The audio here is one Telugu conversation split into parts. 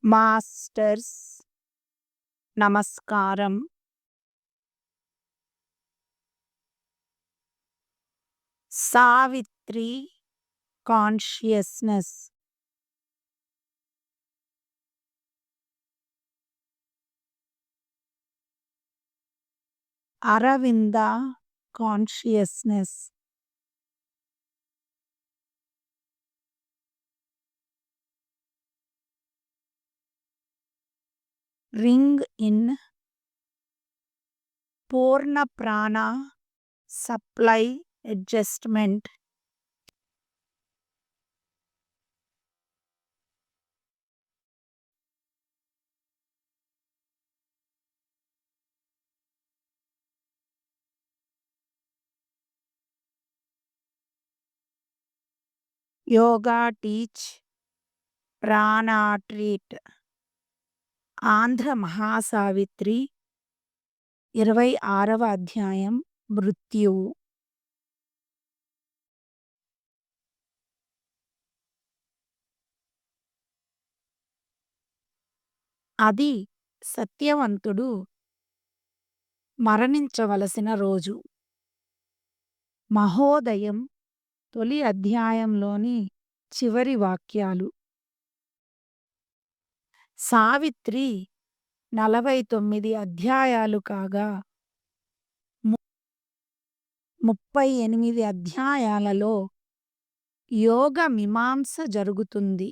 మాస్టర్స్ నమస్కారం. Savitri consciousness. Aravinda consciousness. Ring in పూర్ణ ప్రాణ సప్లై అడ్జస్ట్‌మెంట్. యోగా టీచ్ ప్రాణ ట్రీట్. ఆంధ్ర మహాసావిత్రి 26వ అధ్యాయం మృత్యువు. అది సత్యవంతుడు మరణించవలసిన రోజు. మహోదయం తొలి అధ్యాయంలోని చివరి వాక్యాలు. సావిత్రి 49 అధ్యాయాలు కాగా 38 అధ్యాయాలలో యోగ మీమాంస జరుగుతుంది.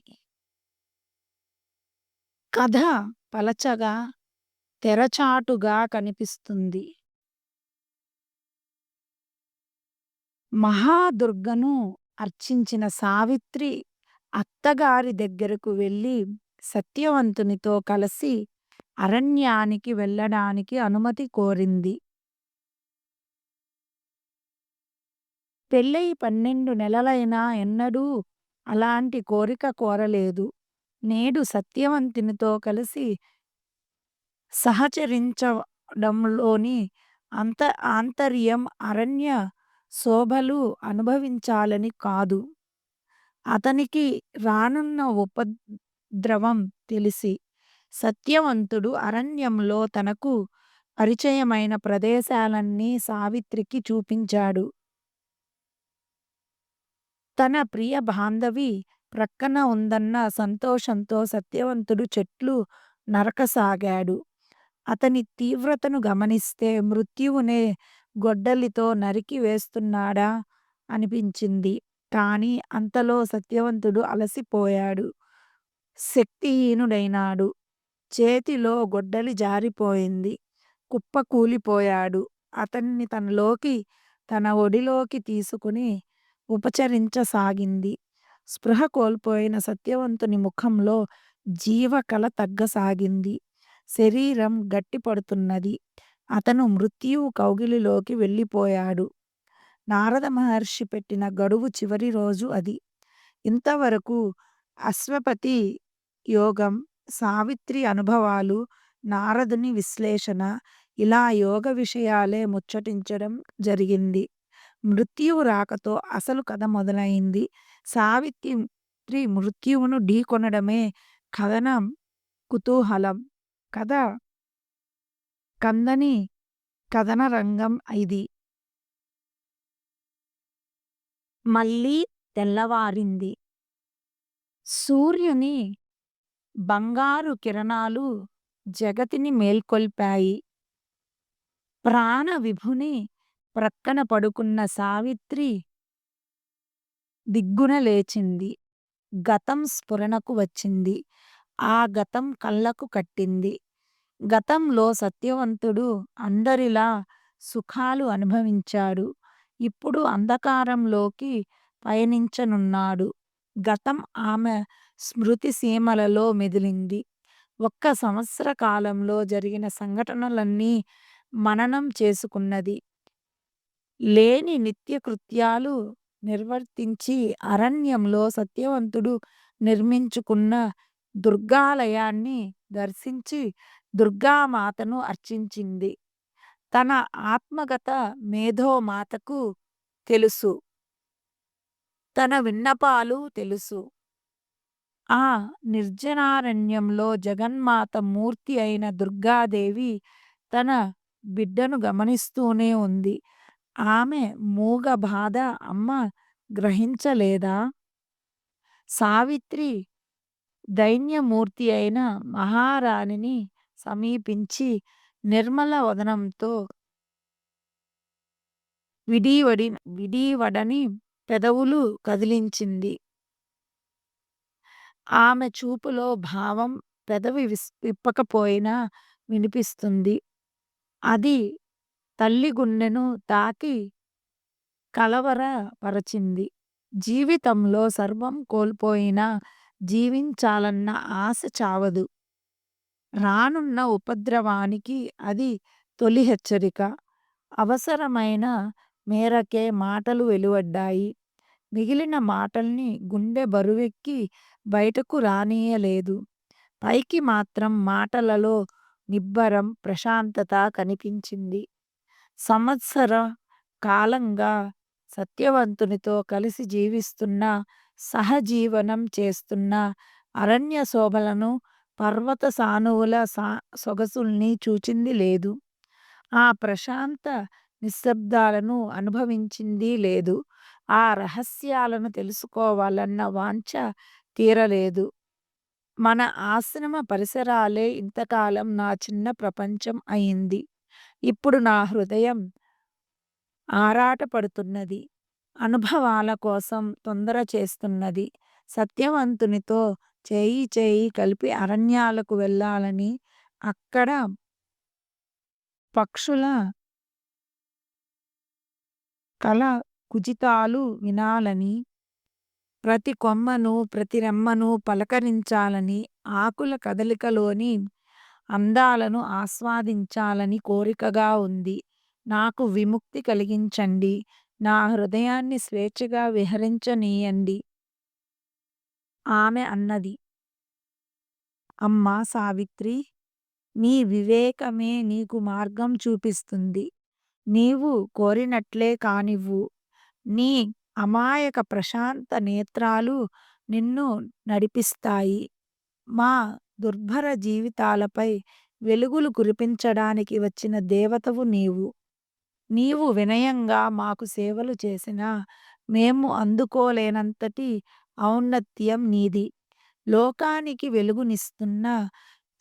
కథ పలచగా తెరచాటుగా కనిపిస్తుంది. మహాదుర్గను అర్చించిన సావిత్రి అత్తగారి దగ్గరకు వెళ్ళి సత్యవంతునితో కలిసి అరణ్యానికి వెళ్ళడానికి అనుమతి కోరింది. పెళ్ళై 12 నెలలైనా ఎన్నడూ అలాంటి కోరిక కోరలేదు. నేడు సత్యవంతునితో కలిసి సహచరించడంలోని ఆంతర్యం అరణ్య శోభలు అనుభవించాలని కాదు. అతనికి రానున్న ఉపద్రవం తెలిసి సత్యవంతుడు అరణ్యంలో తనకు పరిచయమైన ప్రదేశాలన్నీ సావిత్రికి చూపించాడు. తన ప్రియ బాంధవి ప్రక్కన ఉందన్న సంతోషంతో సత్యవంతుడు చెట్లు నరకసాగాడు. అతని తీవ్రతను గమనిస్తే మృత్యువునే గొడ్డలితో నరికి వేస్తున్నాడా అనిపించింది. కానీ అంతలో సత్యవంతుడు అలసిపోయాడు, శక్తిహీనుడైనాడు. చేతిలో గొడ్డలి జారిపోయింది. కుప్పకూలిపోయాడు. అతన్ని తన ఒడిలోకి తీసుకుని ఉపచరించసాగింది. స్పృహ కోల్పోయిన సత్యవంతుని ముఖంలో జీవకళ తగ్గసాగింది. శరీరం గట్టిపడుతున్నది. అతను మృత్యువు కౌగిలిలోకి వెళ్ళిపోయాడు. నారద మహర్షి పెట్టిన గడువు చివరి రోజు అది. ఇంతవరకు అశ్వపతి యోగం, సావిత్రి అనుభవాలు, నారదుని విశ్లేషణ, ఇలా యోగ విషయాలే ముచ్చటించడం జరిగింది. మృత్యువు రాకతో అసలు కథ మొదలైంది. సావిత్రి మృత్యువును ఢీకొనడమే కథన కుతూహలం. కథ కందని కథన రంగం ఇది. మళ్ళీ తెల్లవారింది. సూర్యుని బంగారు కిరణాలు జగతిని మేల్కొల్పాయి. ప్రాణ విభుని ప్రక్కన పడుకున్న సావిత్రి దిగ్గున లేచింది. గతం స్ఫురణకు వచ్చింది. ఆ గతం కళ్ళకు కట్టింది. గతంలో సత్యవంతుడు అందరిలా సుఖాలు అనుభవించాడు. ఇప్పుడు అంధకారంలోకి పయనించనున్నాడు. గతం ఆమె స్మృతి సీమలలో మెదిలింది. 1 సంవత్సర కాలంలో జరిగిన సంఘటనలన్నీ మననం చేసుకున్నది. లేని నిత్యకృత్యాలు నిర్వర్తించి అరణ్యంలో సత్యవంతుడు నిర్మించుకున్న దుర్గాలయాన్ని దర్శించి దుర్గామాతను అర్చించింది. తన ఆత్మగత మేధోమాతకు తెలుసు. తన విన్నపాలు తెలుసు. ఆ నిర్జనారణ్యంలో జగన్మాత మూర్తి అయిన దుర్గాదేవి తన బిడ్డను గమనిస్తూనే ఉంది. ఆమె మూగ బాధ అమ్మ గ్రహించలేదా? సావిత్రి దైన్యమూర్తి అయిన మహారాణిని సమీపించి నిర్మల వదనంతో విడివడి విడివడని పెదవులు కదిలించింది. ఆమె చూపులో భావం పెదవి విప్పకపోయినా వినిపిస్తుంది. అది తల్లి గుండెను తాకి కలవరపరచింది. జీవితంలో సర్వం కోల్పోయినా జీవించాలన్న ఆశ చావదు. రానున్న ఉపద్రవానికి అది తొలి హెచ్చరిక. అవసరమైన మేరకే మాటలు వెలువడ్డాయి. మిగిలిన మాటల్ని గుండె బరువెక్కి బయటకు రానీయలేదు. పైకి మాత్రం మాటలలో నిబ్బరం, ప్రశాంతత కనిపించింది. సంవత్సర కాలంగా సత్యవంతునితో కలిసి జీవిస్తున్న, సహజీవనం చేస్తున్న అరణ్య శోభలను, పర్వత సానువుల సొగసుల్ని చూచింది లేదు. ఆ ప్రశాంత నిశ్శబ్దాలను అనుభవించింది లేదు. ఆ రహస్యాలను తెలుసుకోవాలన్న వాంఛ తీరలేదు. మన ఆశ్రమ పరిసరాలే ఇంతకాలం నా చిన్న ప్రపంచం అయింది. ఇప్పుడు నా హృదయం ఆరాటపడుతున్నది. అనుభవాల కోసం తొందర చేస్తున్నది. సత్యవంతునితో చేయి చేయి కలిపి అరణ్యాలకు వెళ్ళాలని, అక్కడ పక్షుల కల కుజితాలు వినాలని, ప్రతి కొమ్మను, ప్రతి రెమ్మను పలకరించాలని, ఆకుల కదలికలోని అందాలను ఆస్వాదించాలని కోరికగా ఉంది. నాకు విముక్తి కలిగించండి. నా హృదయాన్ని స్వేచ్ఛగా విహరించనీయండి ఆమె అన్నది. అమ్మా సావిత్రి! నీ వివేకమే నీకు మార్గం చూపిస్తుంది. నీవు కోరినట్లే కానివ్వు. నీ అమాయక ప్రశాంత నేత్రాలు నిన్ను నడిపిస్తాయి. మా దుర్భర జీవితాలపై వెలుగులు కురిపించడానికి వచ్చిన దేవతవు నీవు. నీవు వినయంగా మాకు సేవలు చేసినా మేము అందుకోలేనంతటి ఔన్నత్యం నీది. లోకానికి వెలుగునిస్తున్న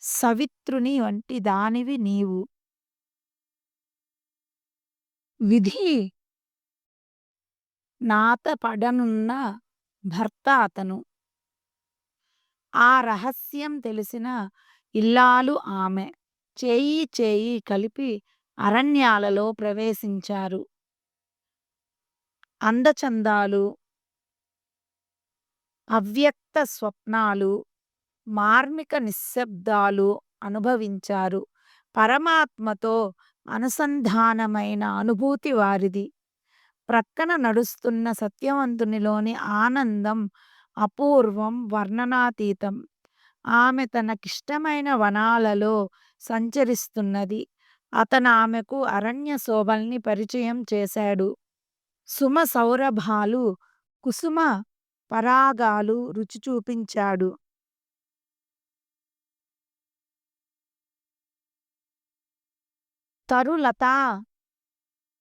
సవిత్రుని వంటి దానివి నీవు. విధి నాతపడనున్న భర్త అతను. ఆ రహస్యం తెలిసిన ఇల్లాలు ఆమె. చేయి చేయి కలిపి అరణ్యాలలో ప్రవేశించారు. అందచందాలు, అవ్యక్త స్వప్నాలు, మార్మిక నిశ్శబ్దాలు అనుభవించారు. పరమాత్మతో అనుసంధానమైన అనుభూతి వారిది. ప్రక్కన నడుస్తున్న సత్యవంతునిలోని ఆనందం అపూర్వం, వర్ణనాతీతం. ఆమె తనకిష్టమైన వనాలలో సంచరిస్తున్నది. అతనామెకు అరణ్య శోభల్ని పరిచయం చేశాడు. సుమ సౌరభాలు, కుసుమ పరాగాలు రుచి చూపించాడు. తరులతా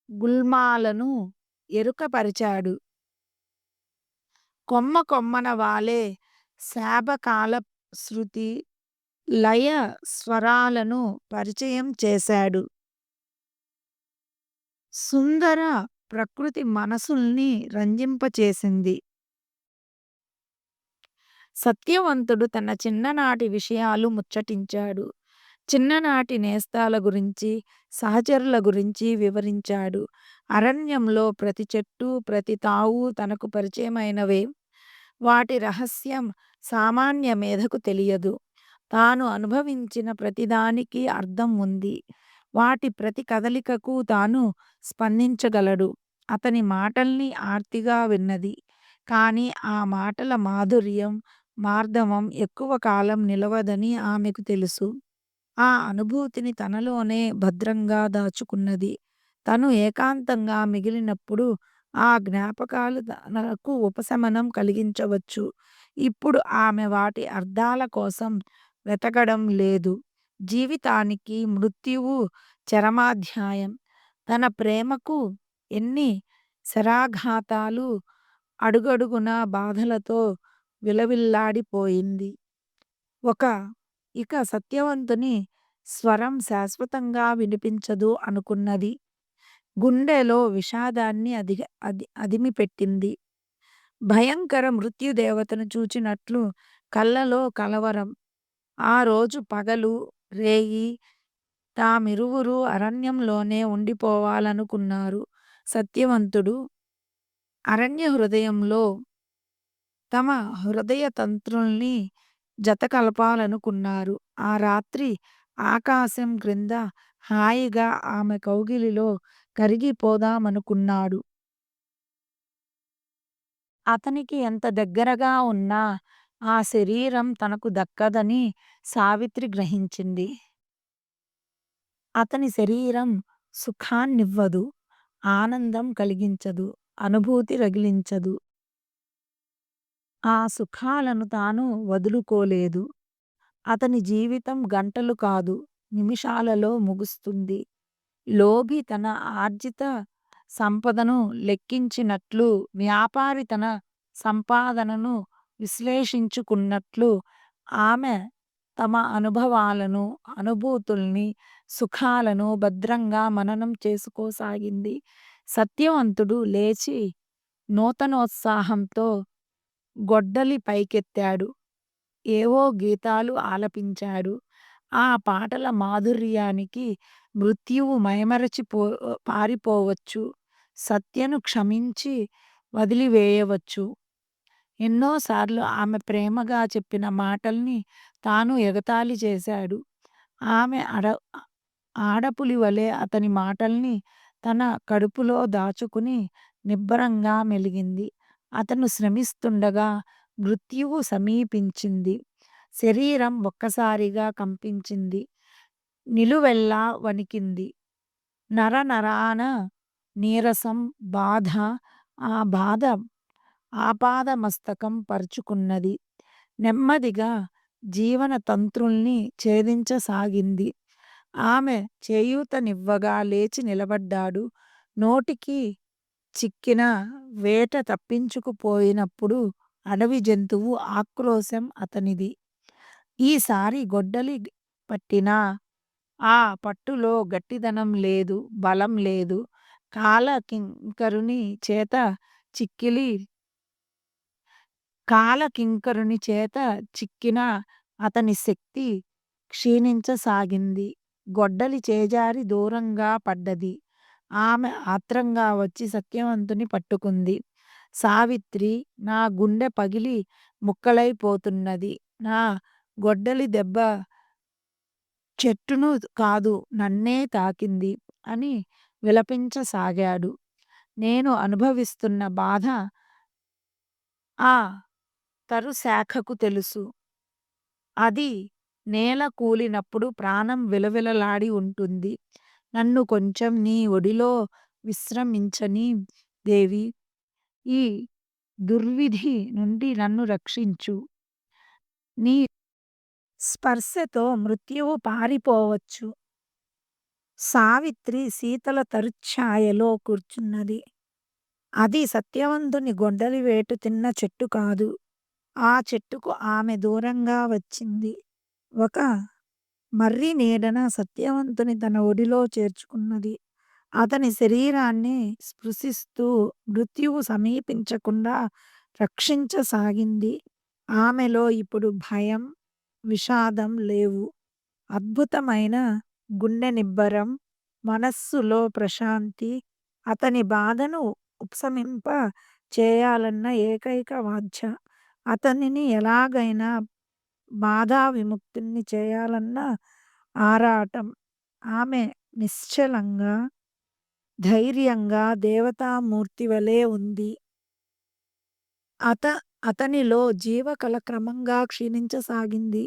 గుల్మాలను ఎరుకపరిచాడు. కొమ్మ కొమ్మన వాలే శాబకాల శృతి, లయ స్వరాలను పరిచయం చేశాడు. సుందర ప్రకృతి మనసుల్ని రంజింపచేసింది. సత్యవంతుడు తన చిన్ననాటి విషయాలు ముచ్చటించాడు. చిన్ననాటి నేస్తాల గురించి, సహచరుల గురించి వివరించాడు. అరణ్యంలో ప్రతి చెట్టు, ప్రతి తావు తనకు పరిచయమైనవే. వాటి రహస్యం సామాన్య మేధకు తెలియదు. తాను అనుభవించిన ప్రతిదానికి అర్థం ఉంది. వాటి ప్రతి కదలికకు తాను స్పందించగలడు. అతని మాటల్ని ఆర్తిగా విన్నది. కానీ ఆ మాటల మాధుర్యం, మార్దవం ఎక్కువ కాలం నిలవదని ఆమెకు తెలుసు. ఆ అనుభూతిని తనలోనే భద్రంగా దాచుకున్నది. తను ఏకాంతంగా మిగిలినప్పుడు ఆ జ్ఞాపకాలు తనకు ఉపశమనం కలిగించవచ్చు. ఇప్పుడు ఆమె వాటి అర్థాల కోసం వెతకడం లేదు. జీవితానికి మృత్యువు చరమాధ్యాయం. తన ప్రేమకు ఎన్ని శరాఘాతాలు, అడుగడుగునా బాధలతో విలవిల్లాడిపోయింది. ఒక ఇక సత్యవంతుని స్వరం శాశ్వతంగా వినిపించదు అనుకున్నది. గుండెలో విషాదాన్ని అదిమిపెట్టింది. భయంకర మృత్యుదేవతను చూచినట్లు కళ్ళలో కలవరం. ఆ రోజు పగలు, రేయి తామిరువురూ అరణ్యంలోనే ఉండిపోవాలనుకున్నారు. సత్యవంతుడు అరణ్య హృదయంలో తమ హృదయ తంత్రుల్ని జతకలపాలనుకున్నారు. ఆ రాత్రి ఆకాశం క్రింద హాయిగా ఆమె కౌగిలిలో కరిగిపోదామనుకున్నాడు. అతనికి ఎంత దగ్గరగా ఉన్నా ఆ శరీరం తనకు దక్కదని సావిత్రి గ్రహించింది. అతని శరీరం సుఖాన్నివ్వదు, ఆనందం కలిగించదు, అనుభూతి రగిలించదు. ఆ సుఖాలను తాను వదులుకోలేదు. అతని జీవితం గంటలు కాదు, నిమిషాలలో ముగుస్తుంది. లోభి తన ఆర్జిత సంపదను లెక్కించినట్లు, వ్యాపారి తన సంపాదనను విశ్లేషించుకున్నట్లు ఆమె తమ అనుభవాలను, అనుభూతుల్ని, సుఖాలను భద్రంగా మననం చేసుకోసాగింది. సత్యవంతుడు లేచి నూతనోత్సాహంతో గొడ్డలి పైకెత్తాడు. ఏవో గీతాలు ఆలపించాడు. ఆ పాటల మాధుర్యానికి మృత్యువు పారిపోవచ్చు. సత్యను క్షమించి వదిలివేయవచ్చు. ఎన్నోసార్లు ఆమె ప్రేమగా చెప్పిన మాటల్ని తాను ఎగతాళి చేశాడు. ఆమె ఆడపులి వలె అతని మాటల్ని తన కడుపులో దాచుకుని నిబ్బరంగా మెలిగింది. అతను శ్రమిస్తుండగా మృత్యువు సమీపించింది. శరీరం ఒక్కసారిగా కంపించింది. నిలువెల్లా వణికింది. నరనరాన నీరసం, బాధ. ఆ బాధ ఆపాదమస్తకం పరుచుకున్నది. నెమ్మదిగా జీవన తంత్రుల్ని ఛేదించసాగింది. ఆమె చేయూతనివ్వగా లేచి నిలబడ్డాడు. నోటికి చిక్కిన వేట తప్పించుకుపోయినప్పుడు అడవి జంతువు ఆక్రోశం అతనిది. ఈసారి గొడ్డలి పట్టినా ఆ పట్టులో గట్టిదనం లేదు, బలం లేదు. కాలకింకరుని చేత చిక్కిలి కాలకింకరుని చేత చిక్కిన అతని శక్తి క్షీణించసాగింది. గొడ్డలి చేజారి దూరంగా పడ్డది. ఆమె ఆత్రంగా వచ్చి సత్యవంతుని పట్టుకుంది. సావిత్రి, నా గుండె పగిలి ముక్కలైపోతున్నది. నా గొడ్డలి దెబ్బ చెట్టును కాదు, నన్నే తాకింది అని విలపించసాగాడు. నేను అనుభవిస్తున్న బాధ ఆ తరుశాఖకు తెలుసు. అది నేల కూలినప్పుడు ప్రాణం విలవిలలాడి ఉంటుంది. నన్ను కొంచెం నీ ఒడిలో విశ్రమించనీ దేవీ. ఈ దుర్విధి నుండి నన్ను రక్షించు. నీ స్పర్శతో మృత్యువు పారిపోవచ్చు. సావిత్రి శీతల తరుఛాయలో కూర్చున్నది. అది సత్యవంతుని గొడ్డలి వేటు తిన్న చెట్టు కాదు. ఆ చెట్టుకు ఆమె దూరంగా వచ్చింది. ఒక మర్రి నీడన సత్యవంతుని తన ఒడిలో చేర్చుకున్నది. అతని శరీరాన్ని స్పృశిస్తూ మృత్యువు సమీపించకుండా రక్షించసాగింది. ఆమెలో ఇప్పుడు భయం, విషాదం లేవు. అద్భుతమైన గుండె నిబ్బరం, మనస్సులో ప్రశాంతి. అతని బాధను ఉపశమింప చేయాలన్న ఏకైక వాంఛ. అతనిని ఎలాగైనా బాధా విముక్తుణ్ణి చేయాలన్న ఆరాటం. ఆమె నిశ్చలంగా, ధైర్యంగా దేవతామూర్తి వలె ఉంది. అత అతనిలో జీవకళ క్రమంగా క్షీణించసాగింది.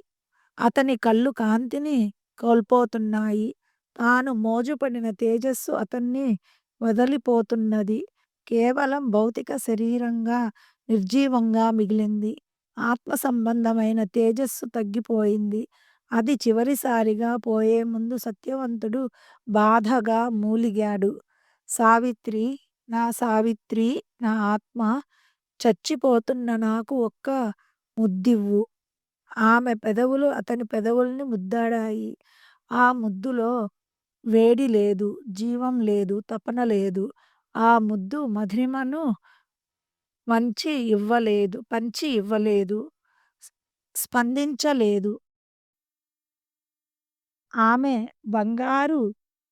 అతని కళ్ళు కాంతిని కోల్పోతున్నాయి. తాను మోజుపడిన తేజస్సు అతన్ని వదలిపోతున్నది. కేవలం భౌతిక శరీరంగా, నిర్జీవంగా మిగిలింది. ఆత్మ సంబంధమైన తేజస్సు తగ్గిపోయింది. అది చివరిసారిగా పోయే ముందు సత్యవంతుడు బాధగా మూలిగాడు. సావిత్రి, నా సావిత్రి, నా ఆత్మ, చచ్చిపోతున్న నాకు ఒక్క ముద్దివ్వు. ఆమె పెదవులు అతని పెదవుల్ని ముద్దాడాయి. ఆ ముద్దులో వేడి లేదు, జీవం లేదు, తపన లేదు. ఆ ముద్దు మధురిమను పంచి ఇవ్వలేదు. స్ స్పందించలేదు. ఆమె బంగారు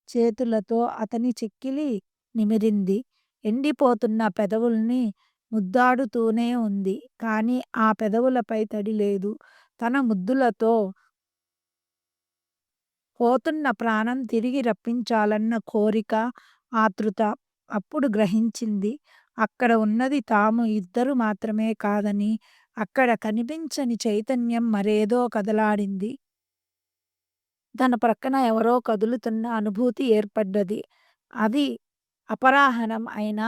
చేతులతో అతని చెక్కిలి నిమిరింది. ఎండిపోతున్న పెదవుల్ని ముద్దాడుతూనే ఉంది. కానీ ఆ పెదవులపై తడి లేదు. తన ముద్దులతో పోతున్న ప్రాణం తిరిగి రప్పించాలన్న కోరిక, ఆతృత. అప్పుడు గ్రహించింది. అక్కడ ఉన్నది తాము ఇద్దరు మాత్రమే కాదని. అక్కడ కనిపించని చైతన్యం మరేదో కదలాడింది. తన ప్రక్కన ఎవరో కదులుతున్న అనుభూతి ఏర్పడ్డది. అది అపరాహ్నం అయినా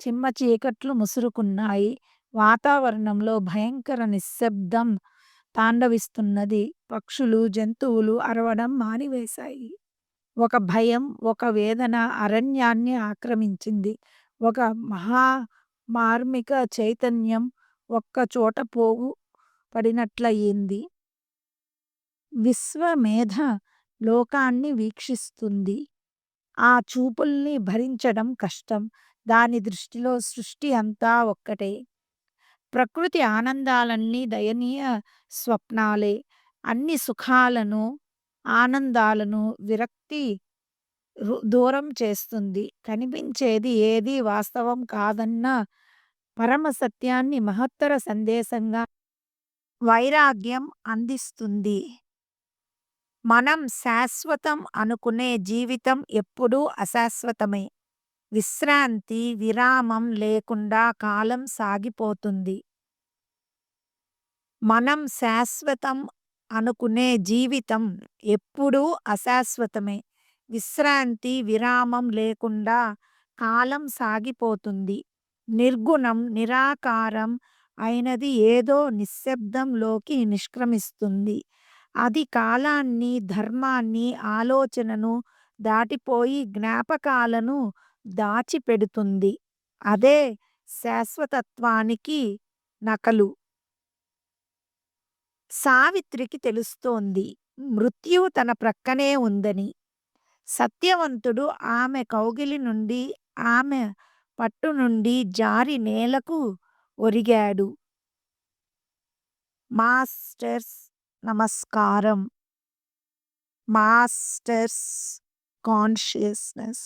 చిమ్మ చీకట్లు ముసురుకున్నాయి. వాతావరణంలో భయంకర నిశ్శబ్దం తాండవిస్తున్నది. పక్షులు, జంతువులు అరవడం మానివేశాయి. ఒక భయం, ఒక వేదన అరణ్యాన్ని ఆక్రమించింది. ఒక మహా మార్మిక చైతన్యం ఒక్కచోట పోగు పడినట్లయింది. విశ్వమేధ లోకాన్ని వీక్షిస్తుంది. ఆ చూపుల్ని భరించడం కష్టం. దాని దృష్టిలో సృష్టి అంతా ఒక్కటే. ప్రకృతి ఆనందాలన్నీ దయనీయ స్వప్నాలే. అన్ని సుఖాలను, ఆనందాలను విరక్తి దూరం చేస్తుంది. కనిపించేది ఏదీ వాస్తవం కాదన్న పరమ సత్యాన్ని మహత్తర సందేశంగా వైరాగ్యం అందిస్తుంది. మనం శాశ్వతం అనుకునే జీవితం ఎప్పుడూ అశాశ్వతమే. విశ్రాంతి, విరామం లేకుండా కాలం సాగిపోతుంది. మనం శాశ్వతం అనుకునే జీవితం ఎప్పుడూ అశాశ్వతమే. విశ్రాంతి, విరామం లేకుండా కాలం సాగిపోతుంది. నిర్గుణం, నిరాకారం అయినది ఏదో నిశ్శబ్దంలోకి నిష్క్రమిస్తుంది. అది కాలాన్ని, ధర్మాన్ని, ఆలోచనను దాటిపోయి జ్ఞాపకాలను దాచిపెడుతుంది. అదే శాశ్వతత్వానికి నకలు. సావిత్రికి తెలుస్తోంది మృత్యువు తన ప్రక్కనే ఉందని. సత్యవంతుడు ఆమె కౌగిలి నుండి, ఆమె పట్టు నుండి జారి నేలకు ఒరిగాడు. మాస్టర్స్ నమస్కారం. Masters consciousness.